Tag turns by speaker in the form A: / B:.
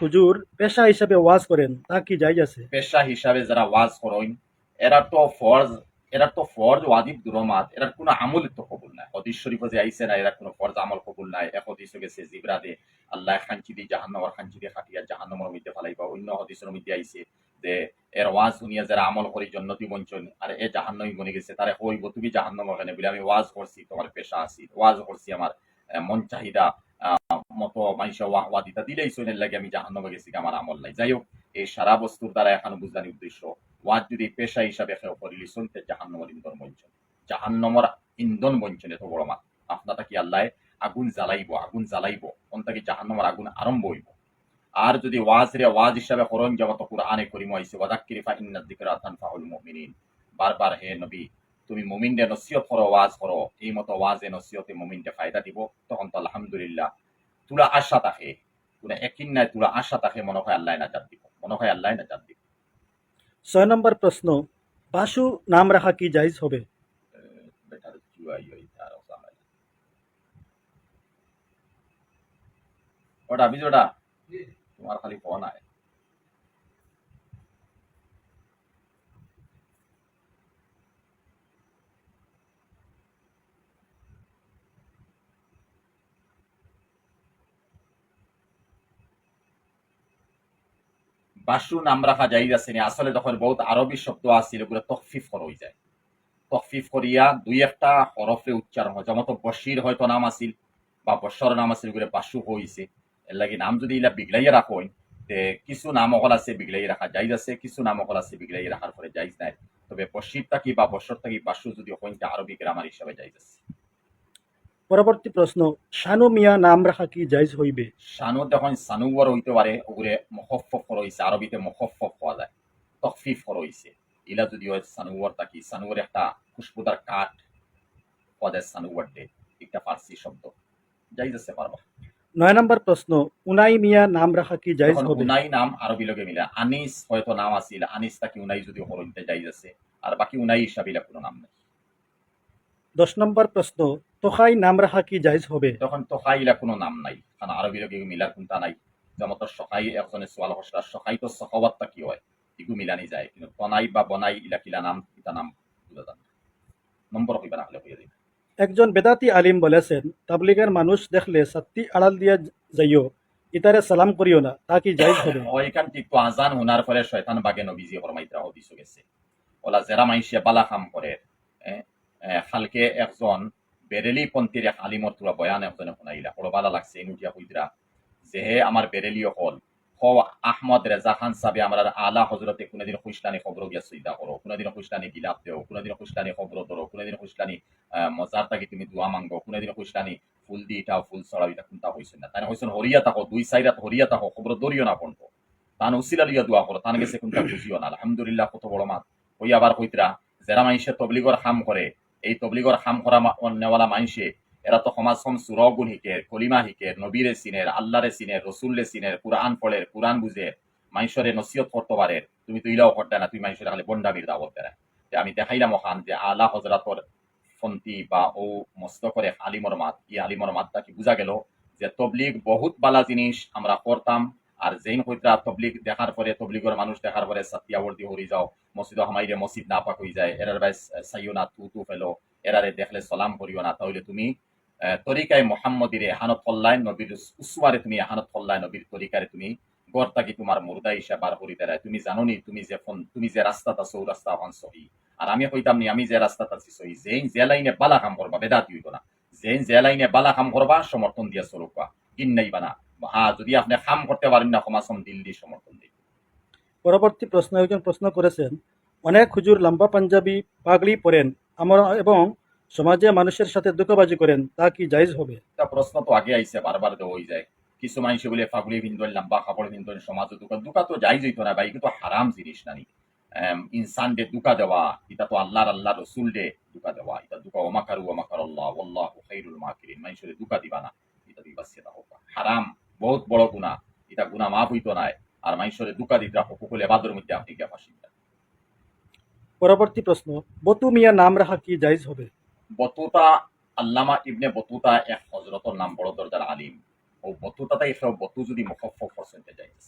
A: হুজুর পেশা হিসাবে ওয়াজ করেন তা কি জায়েজ আছে?
B: পেশা হিসাবে যারা ওয়াজ করেন এরা তো ফরজ, এরা তো ফরজ ওয়াজিব দুরমাত, এরার কোনো আমল তো কবুল নাই। হদিস শরীফে যে আইছে না এরা কোনো ফরজ আমল কবুল নাই। এক হদিস গেছে জিবরাতে আল্লাহ খানচি দি জাহান্নাম আর খানচি দি খাটিয়া জাহান্নামের মধ্যে ফালাইবা। অন্য হদিসের মধ্যে আইছে যে এর ওয়াজ শুনিয়া যারা আমল করি জন্নতি বঞ্চন আর এ জাহান্নামী বনে গেছে তারে কইব তুমি জাহান্নাম ওখানে বলে আমি ওয়াজ করছি তোমার পেশা আছি, ওয়াজ করছি আমার মন চাহিদা মতো মানুষের ওয়াহ দিতা দিলেই সইনের লাগে আমি জাহান্নামে গেছি আমার আমল নাই। যাই হোক, এই সারা বস্তুর দ্বারা এখানে বুঝানি উদ্দেশ্য ওয়াজ যদি পেশা হিসাবে কেউ করিলি শুনতে জাহান্নমর ইন্ধন বঞ্চন, জাহান্নমর ইন্ধন বঞ্চন এত বড় মা আপনাটা কি আল্লাহ আগুন জ্বালাইব অন্তাকে জাহান্নমর আগুন আরম্ভ হইব। আর যদি ওয়াজ রে ওয়াজ হিসাবে করন যেমন কুরআনে করিম আইছে ওয়াযাক্কির ফা ইন্নায যিকরা তানফাউল মুমিনিন, বারবার হে নবী তুমি মুমিনদের নসিহত করো, ওয়াজ করো, এই মতো ওয়াজে নসিহতে মুমিনকে ফায়দা দিব। তখন তো আলহামদুলিল্লাহ তুলা আশা থাকে, তুলা একিন নাই, তুলা আশা থাকে, মনে হয় আল্লাহ নাজাত দিব, মনে হয় আল্লাহ নাজাত দিব।
A: 6 নম্বর প্রশ্ন, বাসু নাম রাখা কি জায়েজ হবে?
B: বেটার জুয়াই হই তার ওসামাই ওটা বিজোটা তোমার খালি ফোন আয়। বাসু নাম রাখা যাই আছে নি আসলে তখন বহুত আরবি শব্দ আছিল এগুলো তখফিফ করা হয়ে যায়, তখফিফ করিয়া দুই একটা হরফে উচ্চারণ হয়। যেমন বশির হয়তো নাম আছিল বা বৎসর নাম আছিল এগুলো বাসু হয়েছে। এর লাগে নাম যদি ইলা বিগলাইয়া রাখেন তে কিছু নাম অকল আছে বিগলাই রাখা যাইজ আছে, কিছু নাম অকল আছে বিগলাই রাখার পরে যাইজ নাই। তবে বশির থাকি বা বৎসর থাকি বাসু যদি হইন তা আরবি গ্রামার হিসাবে যাইজ আছে।
A: পরবর্তী প্রশ্ন, শানু মিয়া নাম রাখা কি জায়েজ হইবে?
B: শানু যখন সানুবর হইতে পারে ওগুলো মুখফফ করা হয়েছে, আরবিতে মুখফফ পাওয়া যায়, তখফিফ করা হয়েছে। ইলা যদি হয় সানুবর থাকি, সানুবর একটা খুশবুদার কাঠ পাওয়া যায়, সানুবর ডে একটা ফার্সি শব্দ, যাইজ আছে পারবা।
A: 9 নম্বর প্রশ্ন, উনাই মিয়া নাম রাখা কি জায়েজ
B: তখন
A: হবে?
B: উনাই নাম আরবি লগে মিলে, আনিস হয়তো নাম আছিল, আনিস তাকি উনাই যদি হরইতে যাইজ আছে, আর বাকি উনাই হিসাবে কোনো নাম নেই।
A: 10 নম্বর প্রশ্ন, তোখাই নাম রাখা কি জায়েজ হবে?
B: তখন তো খাইলা কোনো নাম নাই, কারণ আরবি লগে মিলার কোনটা নাই। যেমন তো সকাই একজনের সোয়াল হসরা সকাই তো সখাওয়াতটা কি হয় এগু মিলানি যায়, কিন্তু তনাই বা বনাই ইলা কিলা নাম কিতা নাম বুঝা যান নম্বর হইবা না হলে হইয়া যাবে।
A: একজন বেদাতি আলিম বলেছেন, তাবলিগের মানুষ দেখলে সাত্তি আড়াল দিয়া যাইও, ইতারে সালাম করিও না, তা কি জায়েজ হবে?
B: ওইখান ঠিক তো আজান হোনার পরে শয়তান বাগে নবীজি ফরমাইতরা হদিস গেছে ওলা যারা মাইসে বালা কাম করে। খালকে একজন বেরেলি পন্থীর এক আলিমর তুলা বয়ান একজনে শুনাইলা বড় বালা লাগছে এনুটিয়া হইদরা যে হে আমার বেরেলিও হল হ আহমদ রেজা খান সাবে আমার আলা হজরতে কোনদিন খুশলানি খবর গিয়া সুইদা করো, কোনদিন খুশলানি গিলাপ দেও, কোনদিন খুশলানি খবর ধরো, কোনদিন খুশলানি মজার তাকে তুমি দোয়া মাঙ্গো, কোনদিন খুশলানি ফুল দি ইটাও ফুল ছড়াও, এটা কোনটা হইছে না তাই হইছেন হরিয়া থাকো দুই সাইডাত হরিয়া থাকো খবর ধরিও না পড়তো তান উসিলা লিয়া দোয়া করো, তান গেছে কোনটা বুঝিও না। আলহামদুলিল্লাহ কত বড় মাত হই আবার কইতরা যারা মাইসে তবলিগর হাম করে, এই তবলিগর হাম করা নেওয়ালা মাইসে এরা তো সমাজ সম সুরগুন হিকের, কলিমা হিকের, নবীরে সিনের, আল্লাহরে সিনের, রসুল্লে সিনের, কুরআন পড়ের, কুরআন বুঝে, মানুষের নসিহত করতে পারে। তুমি তো ইলাও করতে না, তুমি মানুষের খালি বন্ডামির দাওয়াত দেয়। আমি দেখাইলাম ওখান যে আলা হজরাতর ফন্তি বা ও মস্ত করে আলিমর মাত, ই আলিমর মাতটা কি বুঝা গেল যে তবলিগ বহুত বালা জিনিস আমরা করতাম। আর যেইন হইতরা তবলিগ দেখার পরে, তবলিগর মানুষ দেখার পরে সাতিয়াবর্দি হরি যাও, মসজিদ হামাইরে মসজিদ না পাক হয়ে যায়, এরার ভাই সাইও না তু তু ফেলো, এরারে দেখলে সালাম করিও না, তাহলে তুমি তরিকায় মোহাম্মদিরে এহানত ফল্লায় নবীর উসওয়ারে তুমি এহানত ফল্লায় নবীর তরিকারে তুমি গড়তাকি তোমার মুর্দা হিসাব বার করি দেয়। তুমি জানোনি তুমি যে রাস্তাত আছো ও রাস্তা হন সহি, আর আমি কইতাম নি আমি যে রাস্তাত আছি সহি। যেইন যে লাইনে বালা কাম করবা বেদাতি হইব না, যেইন যে লাইনে বালা কাম করবা সমর্থন দিয়া চলবা, কিন নাইবা না। হ্যাঁ, যদি আপনি কাম করতে পারেন না সমাজম দিল দিয়ে সমর্থন দিই।
A: পরবর্তী প্রশ্ন, একজন প্রশ্ন করেছেন, অনেক হুজুর লম্বা পাঞ্জাবি পাগড়ি পরেন আমরা এবং সমাজে মানুষের সাথে দুঃখবাজি করেন, তা কি জায়েজ হবে?
B: একটা প্রশ্ন তো আগে আইছে বারবার দেওয়া হয়ে যায়, কিছু মানুষ বলে ফাগুলি ভিন্দন লম্বা কাপড় ভিন্দন সমাজ দুকা তো যাই যেত না ভাই, কিন্তু হারাম জিনিস নানি। ইনসান ডে দুকা দেওয়া এটা তো আল্লাহ রসুল ডে দুকা দেওয়া, এটা দুকা ওমাকারু ওমাকার আল্লাহ আল্লাহু খাইরুল মাকিরিন, মানুষের দুকা দিবা না, এটা দিবা সেটা হোক হারাম, বহুত বড় গুনাহ, এটা গুনাহ মাফ হইতো নাই। আর মানুষের দুকা দিতে হুকুকুল এবাদের মধ্যে আপনি গিয়া ফাঁসি।
A: পরবর্তী প্রশ্ন, বতু মিয়া নাম রাখা কি জায়েজ হবে?
B: বতুতা আল্লামা ইবনে বতুতা এক হজরতর নাম বড় দরজার আলিম, ও বতু তাতে বতু যদি মুখফফ পার্সেন্টেজ আইস